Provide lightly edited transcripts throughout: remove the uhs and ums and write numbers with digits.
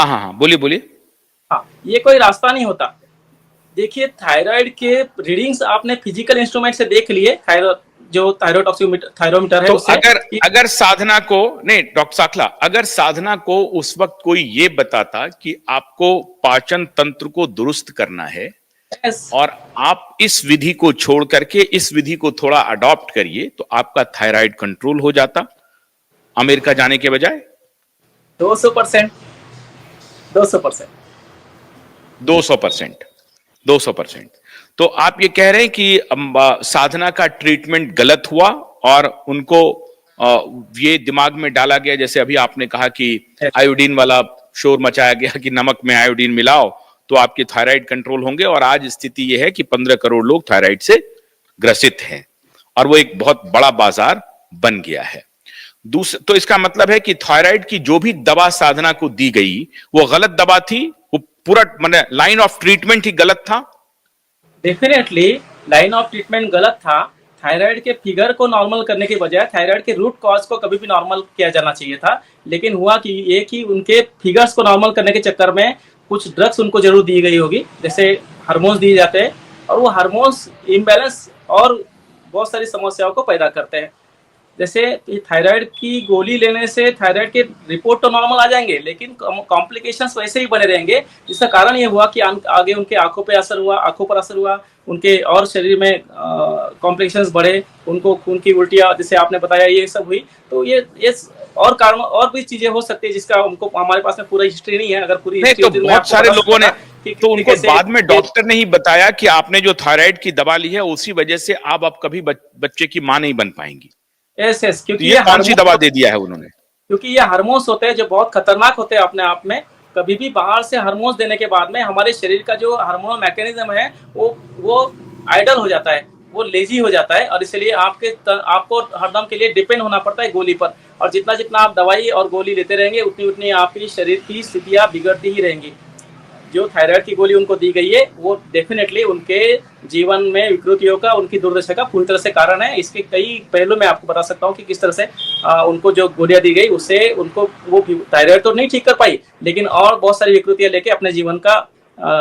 हाँ हाँ हाँ, बोलिए बोलिए। हाँ, ये कोई रास्ता नहीं होता। देखिए थायराइड के रीडिंग्स आपने फिजिकल इंस्ट्रूमेंट से देख लिए, जो थायरोमीटर है तो उससे अगर अगर साधना को, नहीं डॉक्टर साखला, अगर साधना को उस वक्त कोई ये बताता कि आपको पाचन तंत्र को दुरुस्त करना है और आप इस विधि को छोड़ करके इस विधि को थोड़ा अडॉप्ट करिए, तो आपका थायराइड कंट्रोल हो जाता अमेरिका जाने के बजाय। 200%, 200%। 200%, 200%। तो आप ये कह रहे हैं कि साधना का ट्रीटमेंट गलत हुआ और उनको ये दिमाग में डाला गया, जैसे अभी आपने कहा कि आयोडीन वाला शोर मचाया गया कि नमक में आयोडीन मिलाओ तो आपके थायराइड कंट्रोल होंगे, और आज स्थिति यह है कि 15 करोड़ लोग थायराइड से ग्रसित हैं और वो एक बहुत बड़ा बाजार बन गया है। दूसरा, तो इसका मतलब है कि थायराइड की जो भी दवा साधना को दी गई वो गलत दवा थी, वो पूरा मतलब लाइन ऑफ ट्रीटमेंट ही गलत था। डेफिनेटली लाइन ऑफ ट्रीटमेंट गलत था। थायराइड के फिगर को नॉर्मल करने के बजाय थायराइड के रूट कॉज को कभी भी नॉर्मल किया जाना चाहिए था। लेकिन हुआ कि ये कि उनके फिगर्स को नॉर्मल करने के चक्कर में कुछ ड्रग्स उनको जरूर दी गई होगी, जैसे हार्मोन्स दिए जाते हैं, और वो हार्मोन्स इम्बैलेंस और बहुत सारी समस्याओं को पैदा करते हैं। जैसे थायराइड की गोली लेने से थायराइड के रिपोर्ट तो नॉर्मल आ जाएंगे, लेकिन कॉम्प्लिकेशंस वैसे ही बने रहेंगे, जिसका कारण ये हुआ कि आगे उनके आंखों पे असर हुआ, आंखों पर असर हुआ, उनके और शरीर में कॉम्प्लिकेशंस बढ़े, उनको खून की उल्टियां जैसे आपने बताया ये सब हुई। तो ये और कारण और भी चीजें हो सकती है, जिसका हमको हमारे पास में पूरा हिस्ट्री नहीं है। अगर पूरी नहीं हिस्ट्री तो होती तो मैं बहुत आपको सारे बता लोगों सकता ने, था तो कि उनको कैसे बाद में डॉक्टर ने ही बताया कि आपने जो थायराइड की दवा ली है उसी वजह से आप कभी बच्चे की मां नहीं बन पाएंगी। यस यस, तो क्योंकि ये ये कौन सी दवा हार्मोन, दे दिया है उन्होंने? क्योंकि ये हार्मोन्स होते हैं जो बहुत खतरनाक होते हैं अपने आप में। कभी भी बाहर से हार्मोन्स देने के बाद में हमारे शरीर का जो हार्मोनल मैकेनिज्म है वो आइडल हो जाता है, वो लेजी हो जाता है, और इसलिए आपको हरदम के लिए डिपेंड होना पड़ता है गोली पर। और जितना जितना आप दवाई और गोली लेते रहेंगे उतनी उतनी आपकी शरीर की स्थितियां बिगड़ती ही रहेंगी। जो थायराइड की गोली उनको दी गई है वो डेफिनेटली उनके जीवन में विकृतियों का, उनकी दुर्दशा का पूरी तरह से कारण है। इसके कई पहलू मैं आपको बता सकता हूँ कि किस तरह से उनको जो गोलियां दी गई उससे उनको वो थायराइड तो नहीं ठीक कर पाई, लेकिन और बहुत सारी विकृतियां लेके अपने जीवन का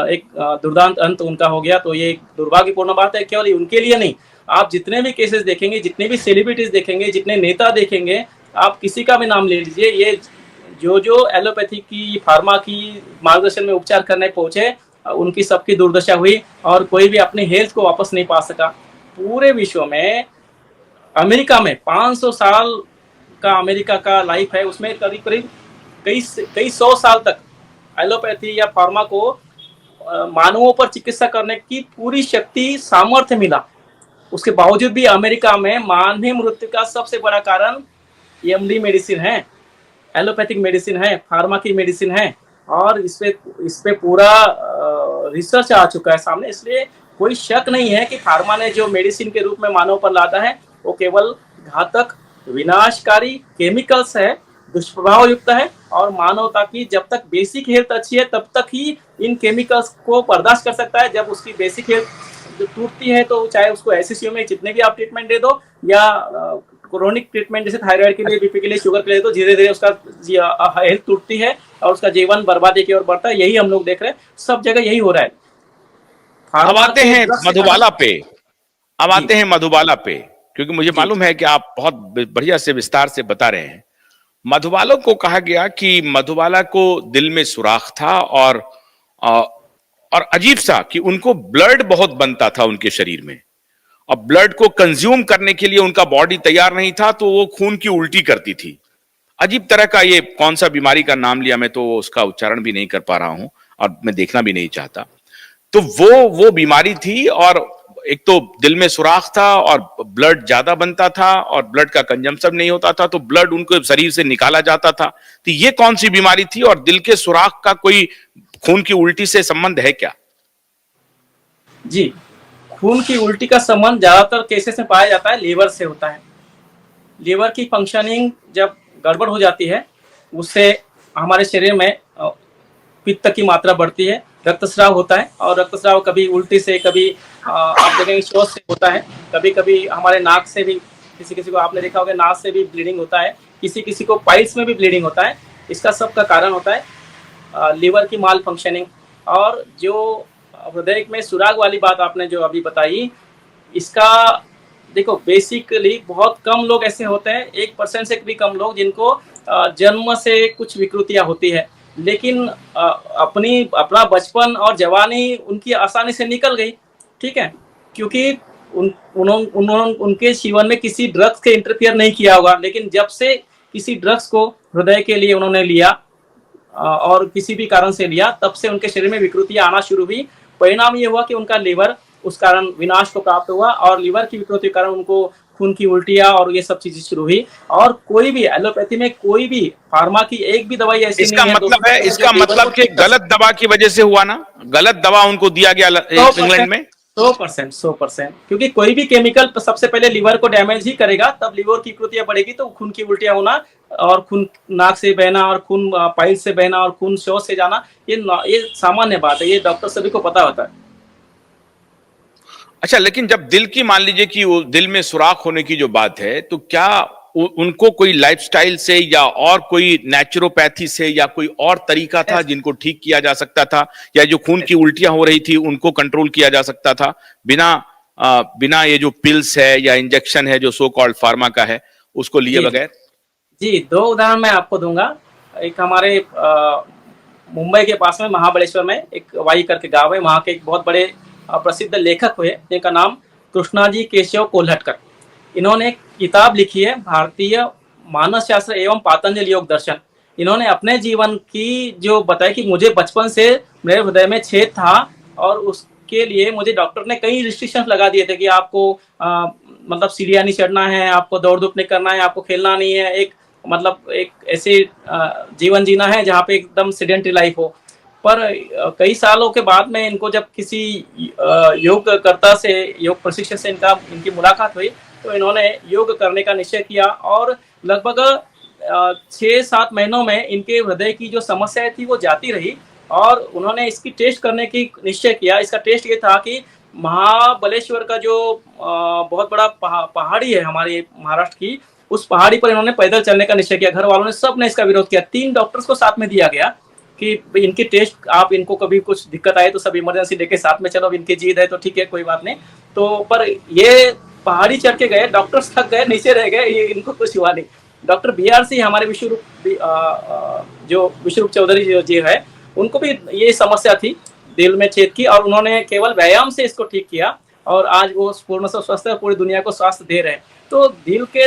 एक दुर्दांत अंत उनका हो गया। तो ये एक दुर्भाग्यपूर्ण बात है, केवल उनके लिए नहीं, आप जितने भी केसेस देखेंगे, जितने भी सेलिब्रिटीज देखेंगे, जितने नेता देखेंगे, आप किसी का भी नाम ले लीजिए, ये जो एलोपैथी की, फार्मा की मार्गदर्शन में उपचार करने पहुंचे, उनकी सबकी दुर्दशा हुई और कोई भी अपनी हेल्थ को वापस नहीं पा सका। पूरे विश्व में, अमेरिका में 500 साल का अमेरिका का लाइफ है, उसमें करीब करीब कई कई 100 साल तक एलोपैथी या फार्मा को मानवों पर चिकित्सा करने की पूरी शक्ति, सामर्थ्य मिला। उसके बावजूद भी अमेरिका में मानवीय मृत्यु का सबसे बड़ा कारण एमडी मेडिसिन है, एलोपैथिक मेडिसिन है, फार्मा की मेडिसिन है, और इस पे पूरा रिसर्च आ चुका है सामने। इसलिए कोई शक नहीं है कि फार्मा ने जो मेडिसिन के रूप में मानव पर लादा है वो केवल घातक, विनाशकारी केमिकल्स है, दुष्प्रभाव युक्त है, और मानवता की जब तक बेसिक हेल्थ अच्छी है तब तक ही इन केमिकल्स को बर्दाश्त कर सकता है। जब उसकी बेसिक हेल्थ टूटती है तो चाहे उसको एसएसयू में जितने भी आप ट्रीटमेंट दे दो, या क्रोनिक ट्रीटमेंट जैसे थायराइड के लिए, बीपी के लिए, शुगर के लिए, तो धीरे धीरे उसका हेल्थ टूटती है और उसका जीवन बर्बादी की ओर बढ़ता है। यही हम लोग देख रहे हैं, सब जगह यही हो रहा है। अब फार्मा आते के हैं ड्रग्स के कारण। मधुबाला पे, अब जी आते हैं मधुबाला पे, क्योंकि मुझे जी मालूम है कि आप बहुत बढ़िया से विस्तार से बता रहे हैं। मधुबाला को कहा गया कि मधुबाला को दिल में सुराख था अ, और अजीब सा कि उनको ब्लड बहुत बनता था उनके शरीर में, और ब्लड को कंज्यूम करने के लिए उनका बॉडी तैयार नहीं था, तो वो खून की उल्टी करती थी। अजीब तरह का, ये कौन सा बीमारी का नाम लिया, मैं तो उसका उच्चारण भी नहीं कर पा रहा हूं और मैं देखना भी नहीं चाहता। तो वो बीमारी थी, और एक तो दिल में सुराख था और ब्लड ज्यादा बनता था और ब्लड का कंजम्पशन नहीं होता था, तो ब्लड उनको शरीर से निकाला जाता था। तो ये कौन सी बीमारी थी, और दिल के सुराख का कोई खून की उल्टी से संबंध है क्या? जी, खून की उल्टी का संबंध ज्यादातर केसेस में पाया जाता है लीवर से होता है। लीवर की फंक्शनिंग जब गड़बड़ हो जाती है, उससे हमारे शरीर में पित्त की मात्रा बढ़ती है, रक्तस्राव होता है, और रक्तस्राव कभी उल्टी से, कभी आप देखेंगे शौच से होता है, कभी कभी हमारे नाक से भी, किसी किसी को आपने देखा होगा नाक से भी ब्लीडिंग होता है, किसी किसी को पाइल्स में भी ब्लीडिंग होता है। इसका सब का कारण होता है लिवर की माल फंक्शनिंग, और जो हृदय में सुराग वाली बात आपने जो अभी बताई, इसका देखो बेसिकली बहुत कम लोग ऐसे होते हैं, 1% से भी कम लोग जिनको जन्म से कुछ विकृतियां होती है, लेकिन अपना बचपन और जवानी उनकी आसानी से निकल गई, ठीक है, क्योंकि उन्होंने उनके जीवन में किसी ड्रग्स के इंटरफियर नहीं किया होगा, लेकिन जब से किसी ड्रग्स को हृदय के लिए उन्होंने लिया और किसी भी कारण से लिया, तब से उनके शरीर में विकृतियां आना शुरू हुई। परिणाम ये हुआ कि उनका लिवर उस कारण विनाश को प्राप्त हुआ, और लिवर की विकृति के कारण उनको खून की उल्टियां और ये सब चीजें शुरू हुई। और कोई भी एलोपैथी में कोई भी फार्मा की एक भी दवाई ऐसी इसका नहीं है मतलब है, दोस्तों, जो इसका लिवर को मतलब कि ठीक कर गलत सकती दवा की वजह से हुआ ना, गलत दवा उनको दिया गया है। इंग्लैंड में। 100%, क्योंकि कोई भी केमिकल सबसे पहले लिवर को डैमेज ही करेगा, तब लिवर की विकृतियां बढ़ेगी तो खून की उल्टियां होना, और खून नाक से बहना, और खून पाइल से बहना, और खून शौच से जाना, ये सामान्य बात है, ये डॉक्टर सभी को पता होता है। अच्छा, लेकिन जब दिल की, मान लीजिए कि वो दिल में सुराख होने की जो बात है, तो क्या उनको कोई लाइफस्टाइल से या और कोई नेचुरोपैथी से या कोई और तरीका था जिनको ठीक किया जा सकता था, या जो खून की उल्टियां हो रही थी उनको कंट्रोल किया जा सकता था बिना बिना ये जो पिल्स है या इंजेक्शन है जो सो कॉल्ड फार्मा का है उसको लिए जी बगैर? जी, 2 उदाहरण मैं आपको दूंगा। एक हमारे मुंबई के पास में महाबलेश्वर में एक वाई करके गांव है, वहाँ के एक बहुत बड़े प्रसिद्ध लेखक हुए जिनका नाम कृष्णाजी केशव कोल्हटकर। इन्होंने एक किताब लिखी है, भारतीय मानस शास्त्र एवं पातंजलि योग दर्शन। इन्होंने अपने जीवन की जो बताया कि मुझे बचपन से मेरे हृदय में छेद था, और उसके लिए मुझे डॉक्टर ने कई रिस्ट्रिक्शंस लगा दिए थे कि आपको मतलब सीढ़ियाँ नहीं चढ़ना है, आपको दौड़ धूप नहीं करना है, आपको खेलना नहीं है, एक मतलब एक ऐसे जीवन जीना है जहाँ पे एकदम सेडेंटरी लाइफ हो। पर कई सालों के बाद में इनको जब किसी योगकर्ता से, योग प्रशिक्षक से इनकी मुलाकात हुई, तो इन्होंने योग करने का निश्चय किया, और लगभग 6-7 महीनों में इनके हृदय की जो समस्याएं थी वो जाती रही, और उन्होंने इसकी टेस्ट करने की निश्चय किया। इसका टेस्ट ये था कि महाबलेश्वर का जो बहुत बड़ा पहाड़ी है हमारे महाराष्ट्र की, उस पहाड़ी पर इन्होंने पैदल चलने का निश्चय किया। घर वालों ने, सब ने इसका विरोध किया। 3 डॉक्टर्स को साथ में दिया गया कि इनकी टेस्ट, आप इनको कभी कुछ दिक्कत आए तो सब इमरजेंसी लेके साथ में चलो, इनकी जीत है तो ठीक है, कोई बात नहीं। तो पर ये पहाड़ी चढ़ के गए, डॉक्टर्स थक गए, नीचे रह गए, ये इनको कुछ हुआ नहीं। डॉक्टर BRC हमारे विश्वरूप चौधरी जी है, उनको भी ये समस्या थी दिल में छेद की, और उन्होंने केवल व्यायाम से इसको ठीक किया, और आज वो पूर्ण स्वस्थ है, पूरी दुनिया को स्वास्थ्य दे रहे हैं। तो दिल के